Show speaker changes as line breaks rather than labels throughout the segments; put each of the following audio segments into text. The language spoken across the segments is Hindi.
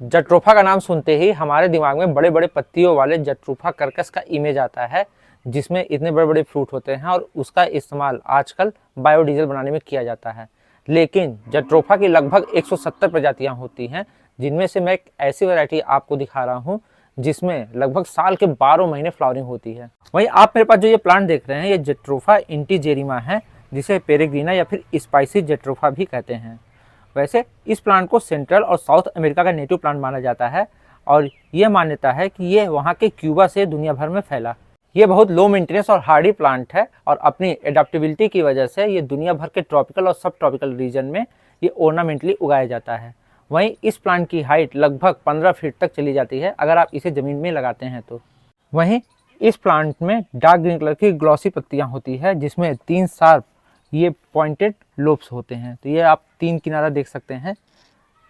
जट्रोफा का नाम सुनते ही हमारे दिमाग में बड़े बड़े पत्तियों वाले जट्रोफा कर्कस का इमेज आता है, जिसमें इतने बड़े बड़े फ्रूट होते हैं और उसका इस्तेमाल आजकल बायोडीजल बनाने में किया जाता है। लेकिन जट्रोफा की लगभग 170 प्रजातियां होती हैं, जिनमें से मैं एक ऐसी वैरायटी आपको दिखा रहा हूं जिसमें लगभग साल के 12 महीने फ्लावरिंग होती है। वहीं आप मेरे पास जो ये प्लांट देख रहे हैं, ये जट्रोफा इंटीजेरिमा है, जिसे पेरेग्रीना या फिर स्पाइसी जट्रोफा भी कहते हैं। वैसे इस प्लांट को सेंट्रल और साउथ अमेरिका का नेटिव प्लांट माना जाता है और यह मान्यता है कि ये वहाँ के क्यूबा से दुनिया भर में फैला। ये बहुत लो मेंटेनेंस और हार्डी प्लांट है और अपनी एडेप्टेबिलिटी की वजह से ये दुनिया भर के ट्रॉपिकल और सब ट्रॉपिकल रीजन में ये ऑर्नामेंटली उगाया जाता है। वहीं इस प्लांट की हाइट लगभग 15 फीट तक चली जाती है अगर आप इसे ज़मीन में लगाते हैं तो। वहीं इस प्लांट में डार्क ग्रीन कलर की ग्लॉसी पत्तियाँ होती है, जिसमें 3 शार्प ये पॉइंटेड लोब्स होते हैं। तो ये आप 3 किनारा देख सकते हैं,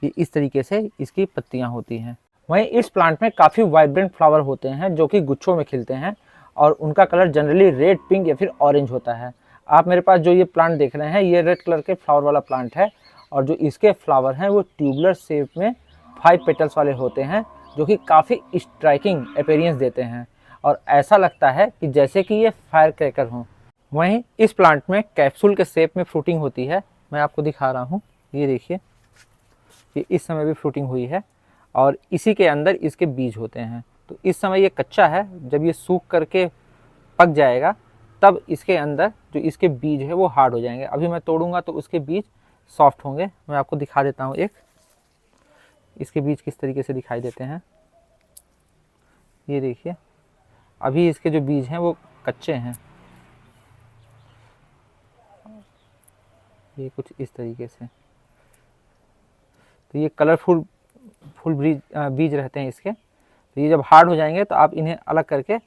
ये इस तरीके से इसकी पत्तियां होती हैं। वहीं इस प्लांट में काफ़ी वाइब्रेंट फ्लावर होते हैं जो कि गुच्छों में खिलते हैं और उनका कलर जनरली रेड, पिंक या फिर ऑरेंज होता है। आप मेरे पास जो ये प्लांट देख रहे हैं, ये रेड कलर के फ्लावर वाला प्लांट है और जो इसके फ्लावर हैं वो ट्यूबुलर शेप में 5 पेटल्स वाले होते हैं, जो कि काफ़ी स्ट्राइकिंग अपीयरेंस देते हैं और ऐसा लगता है कि जैसे कि ये फायर क्रैकर हों। वहीं इस प्लांट में कैप्सूल के शेप में फ्रूटिंग होती है। मैं आपको दिखा रहा हूँ, ये देखिए, ये इस समय भी फ्रूटिंग हुई है और इसी के अंदर इसके बीज होते हैं। तो इस समय ये कच्चा है, जब ये सूख करके पक जाएगा तब इसके अंदर जो इसके बीज है वो हार्ड हो जाएंगे। अभी मैं तोड़ूंगा तो उसके बीज सॉफ्ट होंगे। मैं आपको दिखा देता हूँ, एक इसके बीज किस तरीके से दिखाई देते हैं। ये देखिए, अभी इसके जो बीज हैं वो कच्चे हैं, ये कुछ इस तरीके से। तो ये कलरफुल बीज रहते हैं इसके। तो ये जब हार्ड हो जाएंगे तो आप इन्हें अलग करके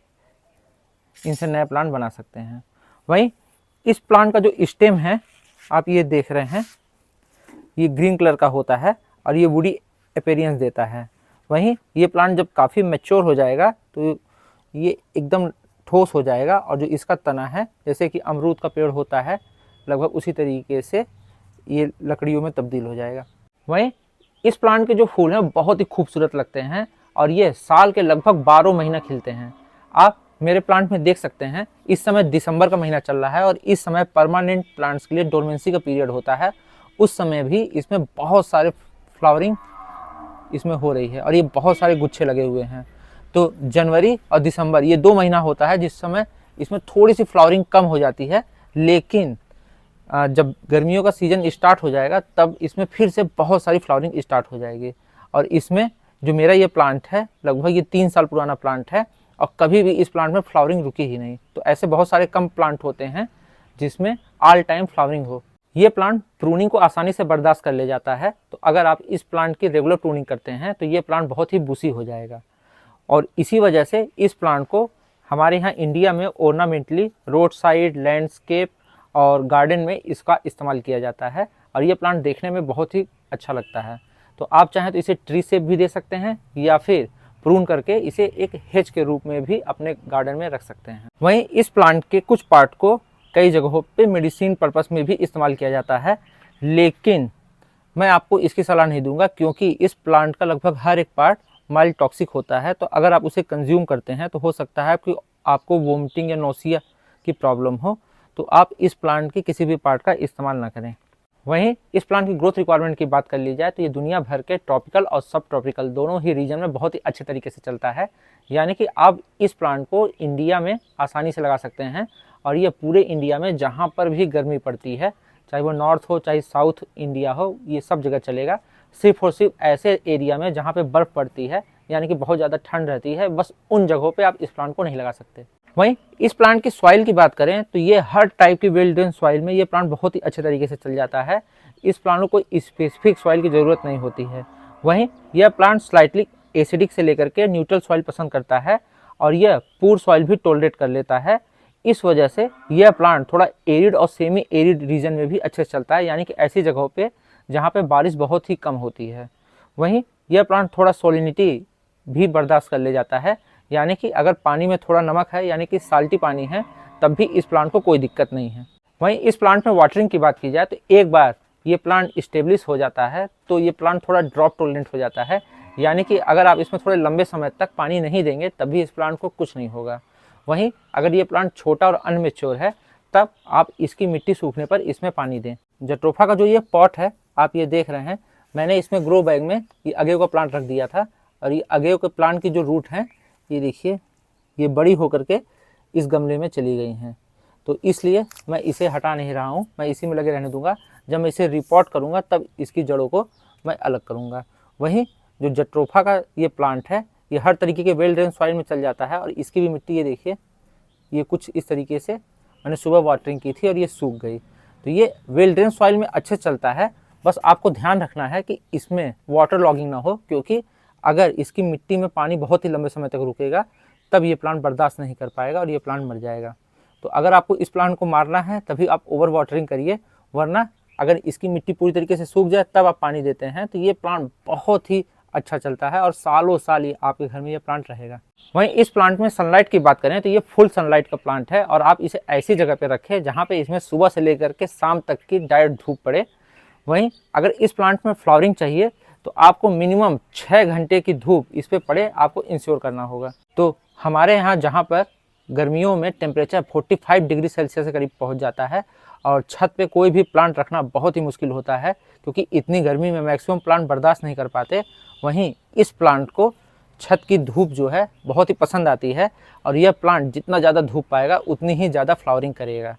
इनसे नया प्लांट बना सकते हैं। वहीं इस प्लांट का जो स्टेम है आप ये देख रहे हैं, ये ग्रीन कलर का होता है और ये वुडी अपीयरेंस देता है। वहीं ये प्लांट जब काफ़ी मैच्योर हो जाएगा तो ये एकदम ठोस हो जाएगा और जो इसका तना है, जैसे कि अमरूद का पेड़ होता है, लगभग उसी तरीके से ये लकड़ियों में तब्दील हो जाएगा। वहीं इस प्लांट के जो फूल हैं बहुत ही खूबसूरत लगते हैं और ये साल के लगभग 12 महीना खिलते हैं। आप मेरे प्लांट में देख सकते हैं, इस समय दिसंबर का महीना चल रहा है और इस समय परमानेंट प्लांट्स के लिए डोरमेंसी का पीरियड होता है। उस समय भी इसमें बहुत सारे फ्लावरिंग इसमें हो रही है और ये बहुत सारे गुच्छे लगे हुए हैं। तो जनवरी और दिसंबर ये 2 महीना होता है जिस समय इसमें थोड़ी सी फ्लावरिंग कम हो जाती है, लेकिन जब गर्मियों का सीज़न स्टार्ट हो जाएगा तब इसमें फिर से बहुत सारी फ्लावरिंग स्टार्ट हो जाएगी। और इसमें जो मेरा ये प्लांट है, लगभग ये 3 साल पुराना प्लांट है और कभी भी इस प्लांट में फ्लावरिंग रुकी ही नहीं। तो ऐसे बहुत सारे कम प्लांट होते हैं जिसमें ऑल टाइम फ्लावरिंग हो। ये प्लांट प्रूनिंग को आसानी से बर्दाश्त कर ले जाता है, तो अगर आप इस प्लांट की रेगुलर प्रूनिंग करते हैं तो ये प्लांट बहुत ही बुशी हो जाएगा। और इसी वजह से इस प्लांट को हमारे यहाँ इंडिया में ऑर्नामेंटली रोड साइड, लैंडस्केप और गार्डन में इसका इस्तेमाल किया जाता है और ये प्लांट देखने में बहुत ही अच्छा लगता है। तो आप चाहें तो इसे ट्री शेप भी दे सकते हैं या फिर प्रून करके इसे एक हेज के रूप में भी अपने गार्डन में रख सकते हैं। वहीं इस प्लांट के कुछ पार्ट को कई जगहों पे मेडिसिन पर्पस में भी इस्तेमाल किया जाता है, लेकिन मैं आपको इसकी सलाह नहीं दूंगा क्योंकि इस प्लांट का लगभग हर एक पार्ट माइल्ड टॉक्सिक होता है। तो अगर आप उसे कंज्यूम करते हैं तो हो सकता है कि आपको वोमिटिंग या नोसिया की प्रॉब्लम हो, तो आप इस प्लांट की किसी भी पार्ट का इस्तेमाल ना करें। वहीं इस प्लांट की ग्रोथ रिक्वायरमेंट की बात कर ली जाए तो ये दुनिया भर के ट्रॉपिकल और सब ट्रॉपिकल दोनों ही रीजन में बहुत ही अच्छे तरीके से चलता है। यानी कि आप इस प्लांट को इंडिया में आसानी से लगा सकते हैं और ये पूरे इंडिया में जहाँ पर भी गर्मी पड़ती है, चाहे वो नॉर्थ हो चाहे साउथ इंडिया हो, ये सब जगह चलेगा। सिर्फ और सिर्फ ऐसे एरिया में जहाँ पे बर्फ़ पड़ती है, यानी कि बहुत ज़्यादा ठंड रहती है, बस उन जगहों पे आप इस प्लांट को नहीं लगा सकते। वहीं इस प्लांट की सॉइल की बात करें तो ये हर टाइप की वेल ड्रेन सॉइल में ये प्लांट बहुत ही अच्छे तरीके से चल जाता है। इस प्लांट को कोई स्पेसिफिक सॉइल की ज़रूरत नहीं होती है। वहीं यह प्लांट स्लाइटली एसिडिक से लेकर के न्यूट्रल सॉइल पसंद करता है और यह पूर सॉइल भी टॉलरेट कर लेता है। इस वजह से यह प्लांट थोड़ा एरिड और सेमी एरिड रीजन में भी अच्छे से चलता है, यानी कि ऐसी जगहों पे जहाँ पे बारिश बहुत ही कम होती है। वहीं यह प्लांट थोड़ा सोलिनिटी भी बर्दाश्त कर ले जाता है, यानी कि अगर पानी में थोड़ा नमक है, यानी कि साल्टी पानी है, तब भी इस प्लांट को कोई दिक्कत नहीं है। वहीं इस प्लांट में वाटरिंग की बात की जाए तो एक बार ये प्लांट इस्टेब्लिश हो जाता है तो ये प्लांट थोड़ा ड्रॉप टॉलरेंट हो जाता है, यानी कि अगर आप इसमें थोड़े लंबे समय तक पानी नहीं देंगे तब भी इस प्लांट को कुछ नहीं होगा। वहीं अगर ये प्लांट छोटा और अनमेच्योर है तब आप इसकी मिट्टी सूखने पर इसमें पानी दें। जट्रोफा का जो ये पॉट है आप ये देख रहे हैं, मैंने इसमें ग्रो बैग में ये अगेव का प्लांट रख दिया था और ये अगेव के प्लांट की जो रूट है ये देखिए ये बड़ी होकर के इस गमले में चली गई हैं, तो इसलिए मैं इसे हटा नहीं रहा हूँ, मैं इसी में लगे रहने दूंगा। जब मैं इसे रिपोर्ट करूँगा तब इसकी जड़ों को मैं अलग करूँगा। वहीं जो जट्रोफा का ये प्लांट है ये हर तरीके के वेल ड्रेन सॉइल में चल जाता है और इसकी भी मिट्टी ये देखिए ये कुछ इस तरीके से मैंने सुबह वाटरिंग की थी और ये सूख गई। तो ये वेल ड्रेन सॉइल में अच्छे चलता है, बस आपको ध्यान रखना है कि इसमें वाटर लॉगिंग ना हो, क्योंकि अगर इसकी मिट्टी में पानी बहुत ही लंबे समय तक रुकेगा तब ये प्लांट बर्दाश्त नहीं कर पाएगा और ये प्लांट मर जाएगा। तो अगर आपको इस प्लांट को मारना है तभी आप ओवर वाटरिंग करिए, वरना अगर इसकी मिट्टी पूरी तरीके से सूख जाए तब आप पानी देते हैं तो ये प्लांट बहुत ही अच्छा चलता है और सालों साल ये आपके घर में ये प्लांट रहेगा। वहीं इस प्लांट में सनलाइट की बात करें तो ये फुल सनलाइट का प्लांट है और आप इसे ऐसी जगह पे रखें जहाँ पे इसमें सुबह से लेकर के शाम तक की डायरेक्ट धूप पड़े। वहीं अगर इस प्लांट में फ्लावरिंग चाहिए तो आपको मिनिमम 6 घंटे की धूप इस पर पड़े, आपको इंश्योर करना होगा। तो हमारे यहाँ जहाँ पर गर्मियों में टेम्परेचर 45 डिग्री सेल्सियस के करीब पहुँच जाता है और छत पे कोई भी प्लांट रखना बहुत ही मुश्किल होता है, क्योंकि इतनी गर्मी में मैक्सिमम प्लांट बर्दाश्त नहीं कर पाते। वहीं इस प्लांट को छत की धूप जो है बहुत ही पसंद आती है और यह प्लांट जितना ज़्यादा धूप पाएगा उतनी ही ज़्यादा फ्लावरिंग करेगा।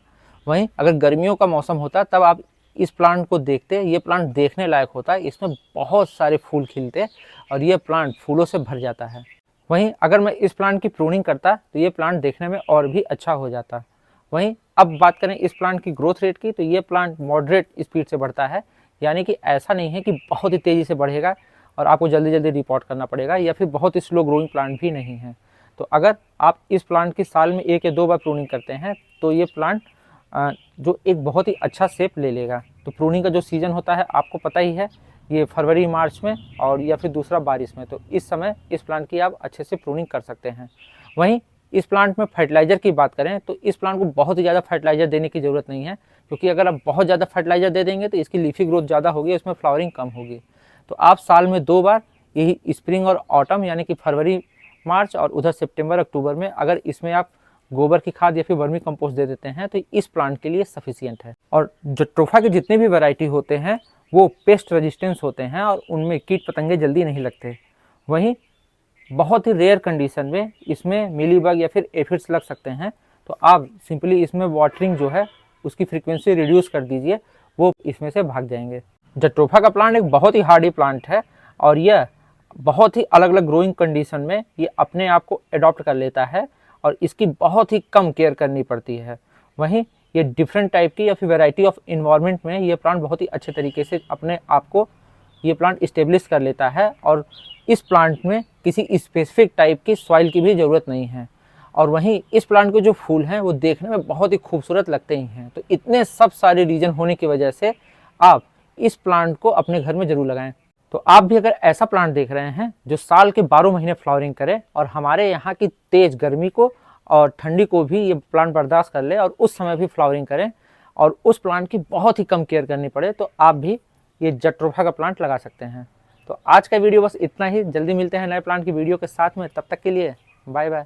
वहीं अगर गर्मियों का मौसम होता तब आप इस प्लांट को देखते, ये प्लांट देखने लायक होता है, इसमें बहुत सारे फूल खिलते और ये प्लांट फूलों से भर जाता है। वहीं अगर मैं इस प्लांट की प्रूनिंग करता तो ये प्लांट देखने में और भी अच्छा हो जाता। वहीं अब बात करें इस प्लांट की ग्रोथ रेट की, तो ये प्लांट मॉडरेट स्पीड से बढ़ता है, यानी कि ऐसा नहीं है कि बहुत ही तेज़ी से बढ़ेगा और आपको जल्दी जल्दी रिपोर्ट करना पड़ेगा, या फिर बहुत ही स्लो ग्रोइंग प्लांट भी नहीं है। तो अगर आप इस प्लांट की साल में 1 या 2 बार प्रूनिंग करते हैं तो ये प्लांट जो एक बहुत ही अच्छा शेप ले लेगा। तो प्रूनिंग का जो सीज़न होता है आपको पता ही है, ये फरवरी मार्च में और या फिर दूसरा बारिश में, तो इस समय इस प्लांट की आप अच्छे से प्रूनिंग कर सकते हैं। वहीं इस प्लांट में फर्टिलाइज़र की बात करें तो इस प्लांट को बहुत ही ज़्यादा फर्टिलाइज़र देने की ज़रूरत नहीं है, क्योंकि अगर आप बहुत ज़्यादा फर्टिलाइज़र दे देंगे तो इसकी लीफी ग्रोथ ज़्यादा होगी, इसमें फ्लावरिंग कम होगी। तो आप साल में 2 बार, यही स्प्रिंग और ऑटम यानी कि फरवरी मार्च और उधर सितंबर अक्टूबर में, अगर इसमें आप गोबर की खाद या फिर वर्मी कंपोस्ट दे देते हैं तो इस प्लांट के लिए सफिशिएंट है। और जट्रोफा के जितने भी वैरायटी होते हैं वो पेस्ट रेजिस्टेंस होते हैं और उनमें कीट पतंगे जल्दी नहीं लगते। वहीं बहुत ही रेयर कंडीशन में इसमें मिलीबग या फिर एफिड्स लग सकते हैं, तो आप सिंपली इसमें वाटरिंग जो है उसकी फ्रीक्वेंसी रिड्यूस कर दीजिए, वो इसमें से भाग जाएंगे। जट्रोफा का प्लांट एक बहुत ही हार्डी प्लांट है और यह बहुत ही अलग अलग ग्रोइंग कंडीशन में ये अपने आप को अडॉप्ट कर लेता है और इसकी बहुत ही कम केयर करनी पड़ती है। वहीं ये डिफरेंट टाइप की या फिर वैरायटी ऑफ इन्वायरमेंट में ये प्लांट बहुत ही अच्छे तरीके से अपने आप को ये प्लांट इस्टेब्लिश कर लेता है और इस प्लांट में किसी स्पेसिफिक टाइप की सॉइल की भी ज़रूरत नहीं है। और वहीं इस प्लांट के जो फूल हैं वो देखने में बहुत ही खूबसूरत लगते ही हैं। तो इतने सब सारे रीजन होने की वजह से आप इस प्लांट को अपने घर में ज़रूर लगाएं। तो आप भी अगर ऐसा प्लांट देख रहे हैं जो साल के 12 महीने फ्लावरिंग करे और हमारे यहाँ की तेज़ गर्मी को और ठंडी को भी ये प्लांट बर्दाश्त कर ले और उस समय भी फ्लावरिंग करें और उस प्लांट की बहुत ही कम केयर करनी पड़े, तो आप भी ये जट्रोफा का प्लांट लगा सकते हैं। तो आज का वीडियो बस इतना ही, जल्दी मिलते हैं नए प्लांट की वीडियो के साथ में, तब तक के लिए बाय बाय।